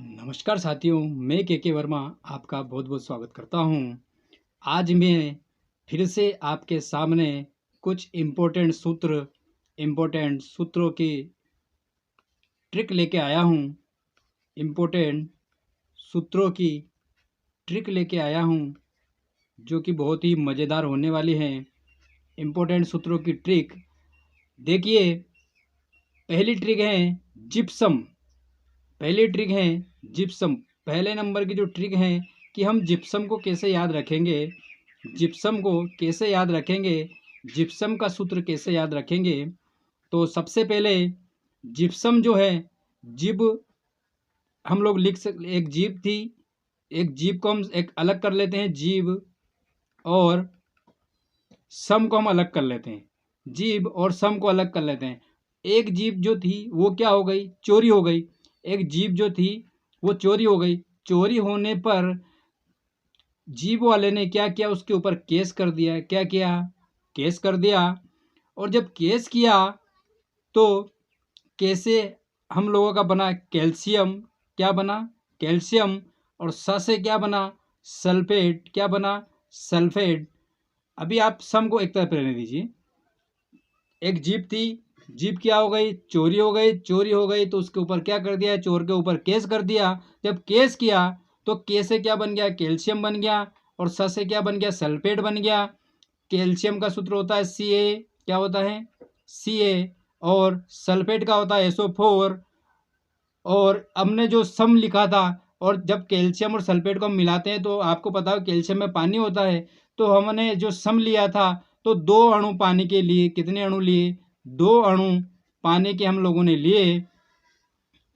नमस्कार साथियों, मैं के वर्मा आपका बहुत बहुत स्वागत करता हूं। आज मैं फिर से आपके सामने कुछ इम्पोर्टेंट सूत्रों की ट्रिक लेके आया हूं। इम्पोर्टेंट सूत्रों की ट्रिक लेके आया हूं जो कि बहुत ही मज़ेदार होने वाली हैं। इम्पोर्टेंट सूत्रों की ट्रिक देखिए। पहली ट्रिक है जिप्सम। पहली ट्रिक है जिप्सम। पहले नंबर की जो ट्रिक है कि हम जिप्सम को कैसे याद रखेंगे। जिप्सम को कैसे याद रखेंगे, जिप्सम का सूत्र कैसे याद रखेंगे। तो सबसे पहले जिप्सम जो है, जीभ हम लोग लिख सकते, एक जीभ थी, एक जीभ को हम एक अलग कर लेते हैं, जीभ और सम को हम अलग कर लेते हैं। जीभ और सम को अलग कर लेते हैं। एक जीभ जो थी वो क्या हो गई, चोरी हो गई। एक जीभ जो थी वो चोरी हो गई। चोरी होने पर जीभ वाले ने क्या किया, उसके ऊपर केस कर दिया। क्या किया, केस कर दिया। और जब केस किया तो कैसे हम लोगों का बना कैल्शियम। क्या बना, कैल्शियम। और स से क्या बना, सल्फेट। क्या बना, सल्फेट। अभी आप सम को एक तरफ रहने दीजिए। एक जीप थी, जीप क्या हो गई, चोरी हो गई। चोरी हो गई तो उसके ऊपर क्या कर दिया, चोर के ऊपर केस कर दिया। जब केस किया तो के से क्या बन गया, कैल्शियम बन गया। और स से क्या बन गया, सल्फेट बन गया। कैल्शियम का सूत्र होता है Ca। क्या होता है, Ca। और सल्फेट का होता है SO4। और हमने जो सम लिखा था, और जब कैल्शियम और सल्फेट को हम मिलाते हैं तो आपको पता है कैल्शियम में पानी होता है। तो हमने जो सम लिया था, तो 2 अणु पानी के लिए, कितने अणु लिए, 2 अणु पानी के हम लोगों ने लिए।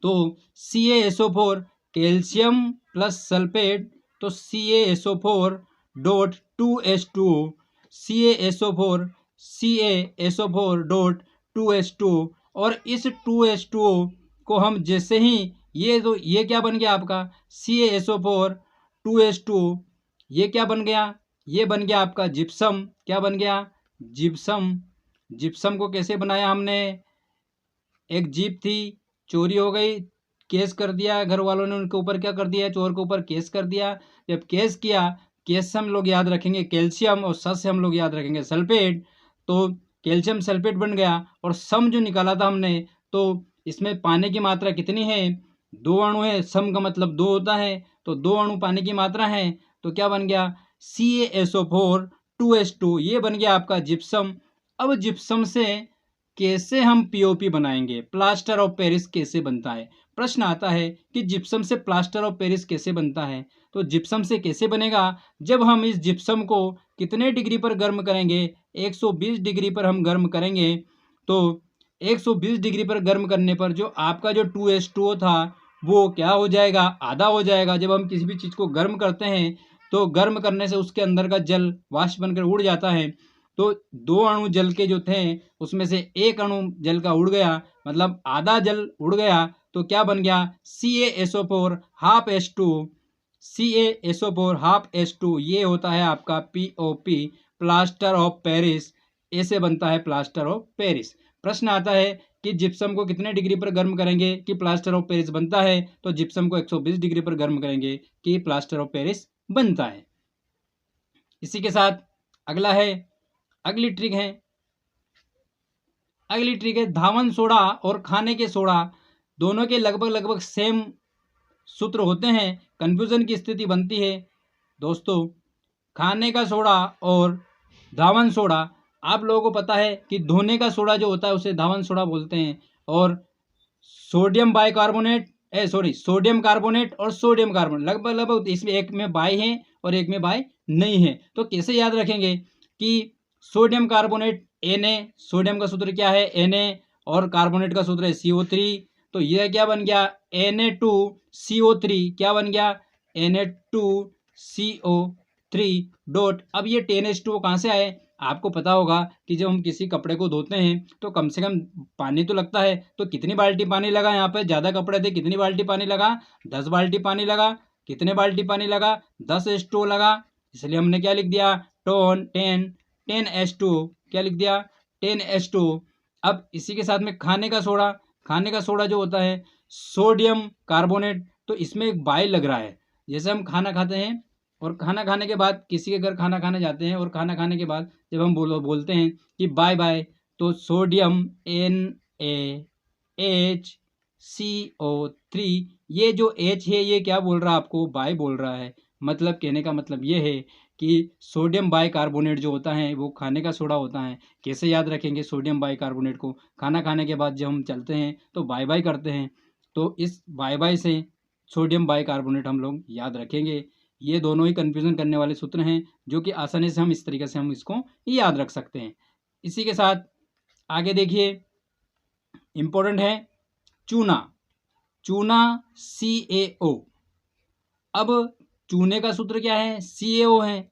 तो CaSO4, कैल्शियम प्लस सल्फेट, तो CaSO4 dot 2H2O। CaSO4 CaSO4 dot 2H2O। और इस 2H2O को हम जैसे ही ये क्या बन गया आपका, CaSO4 2H2O। ये क्या बन गया, ये बन गया आपका जिप्सम। क्या बन गया, जिप्सम। जिप्सम को कैसे बनाया हमने, एक जीप थी, चोरी हो गई, केस कर दिया घर वालों ने, उनके ऊपर क्या कर दिया, चोर के ऊपर केस कर दिया। जब केस किया, केस से हम लोग याद रखेंगे कैल्शियम, और सस से हम लोग याद रखेंगे सल्फेट। तो कैल्शियम सल्फेट बन गया। और सम जो निकाला था हमने, तो इसमें पानी की मात्रा कितनी है, 2 अणु है। सम का मतलब 2 होता है, तो 2 अणु पानी की मात्रा है। तो क्या बन गया, CaSO4 2H2। ये बन गया आपका जिप्सम। अब जिप्सम से कैसे हम पीओपी बनाएंगे, प्लास्टर ऑफ पेरिस कैसे बनता है। प्रश्न आता है कि जिप्सम से प्लास्टर ऑफ पेरिस कैसे बनता है। तो जिप्सम से कैसे बनेगा, जब हम इस जिप्सम को कितने डिग्री पर गर्म करेंगे, 120 डिग्री पर हम गर्म करेंगे। तो 120 डिग्री पर गर्म करने पर जो आपका जो 2H2O था वो क्या हो जाएगा, आधा हो जाएगा। जब हम किसी भी चीज़ को गर्म करते हैं तो गर्म करने से उसके अंदर का जल वाष्प बनकर उड़ जाता है। तो 2 अणु जल के जो थे उसमें से 1 अणु जल का उड़ गया, मतलब आधा जल उड़ गया। तो क्या बन गया, CaSO4 half H2। CaSO4 half H2, ये होता है आपका POP, प्लास्टर ऑफ पेरिस। ऐसे बनता है प्लास्टर ऑफ पेरिस। प्रश्न आता है कि जिप्सम को कितने डिग्री पर गर्म करेंगे कि प्लास्टर ऑफ पेरिस बनता है। तो जिप्सम को 120 डिग्री पर गर्म करेंगे कि प्लास्टर ऑफ पेरिस बनता है। इसी के साथ अगला है, अगली ट्रिक है, अगली ट्रिक है धावन सोडा और खाने के सोडा दोनों के लगभग लगभग सेम सूत्र होते हैं। कंफ्यूजन की स्थिति बनती है दोस्तों। खाने का सोडा और धावन सोडा, आप लोगों को पता है कि धोने का सोडा जो होता है उसे धावन सोडा बोलते हैं। और सोडियम बाइकार्बोनेट, सोडियम कार्बोनेट और सोडियम कार्बोनेट, लगभग लगभग इसमें एक में बाई है और एक में बाई नहीं है। तो कैसे याद रखेंगे कि सोडियम कार्बोनेट Na, सोडियम का सूत्र क्या है Na, और कार्बोनेट का सूत्र है CO3। तो यह क्या बन गया, Na2CO3। क्या बन गया, Na2CO3 डॉट। अब ये 10H2O कहाँ से आए, आपको पता होगा कि जब हम किसी कपड़े को धोते हैं तो कम से कम पानी तो लगता है। तो कितनी बाल्टी पानी लगा, यहाँ पे ज़्यादा कपड़े थे, कितनी बाल्टी पानी लगा, 10 बाल्टी पानी लगा। कितने बाल्टी पानी लगा, 10H2O लगा। इसलिए हमने क्या लिख दिया, 10H2O। क्या लिख दिया, 10H2O। अब इसी के साथ में खाने का सोडा, खाने का सोडा जो होता है सोडियम कार्बोनेट। तो इसमें एक बाय लग रहा है। जैसे हम खाना खाते हैं और खाना खाने के बाद किसी के घर खाना खाने जाते हैं और खाना खाने के बाद जब हम बोलते हैं कि बाय बाय, तो सोडियम NaHCO3, ये जो H है ये क्या बोल रहा है आपको? बाय बोल रहा है। मतलब कहने का मतलब ये है कि सोडियम बाइकार्बोनेट जो होता है वो खाने का सोडा होता है। कैसे याद रखेंगे सोडियम बाइकार्बोनेट को? खाना खाने के बाद जब हम चलते हैं तो बाय बाय करते हैं, तो इस बाय बाय से सोडियम बाइकार्बोनेट हम लोग याद रखेंगे। ये दोनों ही कन्फ्यूज़न करने वाले सूत्र हैं जो कि आसानी से हम इस तरीके से हम इसको याद रख सकते हैं। इसी के साथ आगे देखिए, इम्पोर्टेंट है चूना। चूना CaO। अब चूने का सूत्र क्या है? CaO है।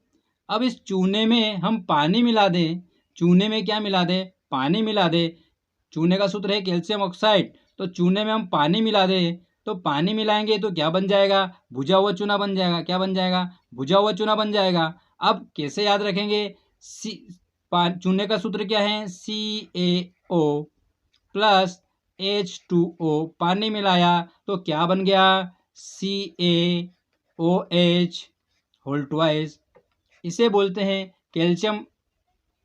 अब इस चूने में हम पानी मिला दें, चूने में क्या मिला दें? पानी मिला दें। चूने का सूत्र है कैल्शियम ऑक्साइड, तो चूने में हम पानी मिला दें, तो पानी मिलाएंगे तो क्या बन जाएगा? भुजा हुआ चूना बन जाएगा। क्या बन जाएगा? भुजा हुआ चूना बन जाएगा। अब कैसे याद रखेंगे? चूने का सूत्र क्या है? CaO प्लस H2O, पानी मिलाया तो क्या बन गया? CaOH whole twice. इसे बोलते हैं कैल्शियम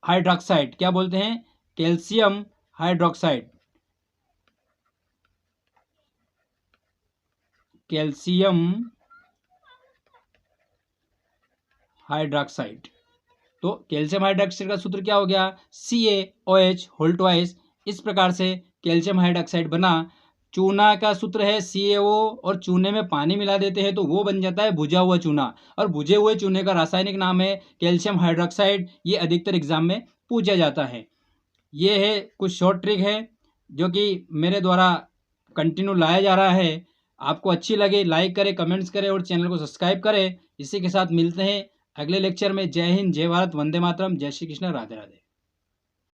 हाइड्रोक्साइड। क्या बोलते हैं? Calcium hydroxide. Calcium hydroxide. तो कैल्शियम हाइड्रोक्साइड का सूत्र क्या हो गया? CaOH whole twice. इस प्रकार से कैल्शियम हाइड्रोक्साइड बना। चूना का सूत्र है CaO और चूने में पानी मिला देते हैं तो वो बन जाता है भुजा हुआ चूना, और भुजे हुए चूने का रासायनिक नाम है कैल्शियम हाइड्रोक्साइड। ये अधिकतर एग्जाम में पूछा जाता है। ये है कुछ शॉर्ट ट्रिक है जो कि मेरे द्वारा कंटिन्यू लाया जा रहा है। आपको अच्छी लगे लाइक करें, कमेंट्स करें और चैनल को सब्सक्राइब करें। इसी के साथ मिलते हैं अगले लेक्चर में। जय हिंद, जय भारत, वंदे मातरम, जय श्री कृष्ण, राधे राधे।